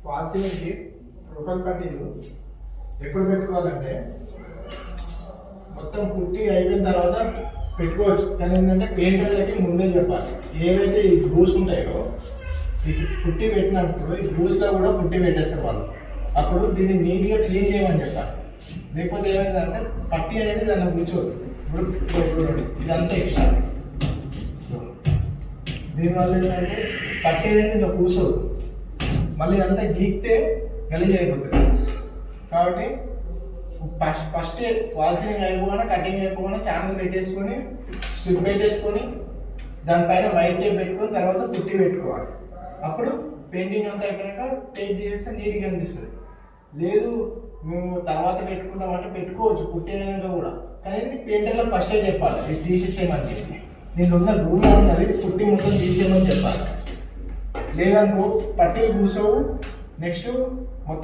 Fall సీలింగ్కి profile పట్టీలు ఎప్పుడు పెట్టుకోవాలంటే మొత్తం పుట్టి అయిపోయిన తర్వాత పెట్టుకోవచ్చు. కానీ ఏంటంటే పెయింటర్లకి ముందే చెప్పాలి. ఏవైతే ఈ గ్రూస్ ఉంటాయో ఈ పుట్టి పెట్టినప్పుడు ఈ గ్రూస్లో కూడా పుట్టి పెట్టేస్తారు వాళ్ళు. అప్పుడు దీన్ని నీట్గా క్లీన్ చేయమని చెప్పాలి. లేకపోతే ఏమైందంటే పట్టి అనేది దాన్ని కూర్చోదు. ఇప్పుడు ఇదంతా ఎక్స్ట్రా. దీనివల్ల ఏంటంటే పట్టి అనేది ఇలా కూర్చోదు. మళ్ళీ ఇదంతా గీక్తే గలీజ్ అయిపోతుంది. కాబట్టి ఫస్ట్ వాల్ సీలింగ్ అయిపోగానే కటింగ్ అయిపోగానే ఛానల్ పెట్టేసుకొని స్ట్రిప్ పెట్టేసుకొని దానిపైన వైట్ టేప్ పెట్టుకొని తర్వాత పుట్టి పెట్టుకోవాలి. అప్పుడు పెయింటింగ్ అంతా అయిపోయాక టేప్ చేస్తే నీట్గా అనిపిస్తుంది. లేదు మేము తర్వాత పెట్టుకుంటామంటే పెట్టుకోవచ్చు పుట్టి అయినాక కూడా. కానీ పెయింటర్లో ఫస్టే చెప్పాలి ఇది తీసేసేయమని చెప్పి. దీంట్లో ఉన్న రూమ్ ఉన్నది పుట్టి మొత్తం తీసేయమని చెప్పాలి. లేదనుకో పట్టీలు కూర్చోవు. నెక్స్ట్ మొత్తం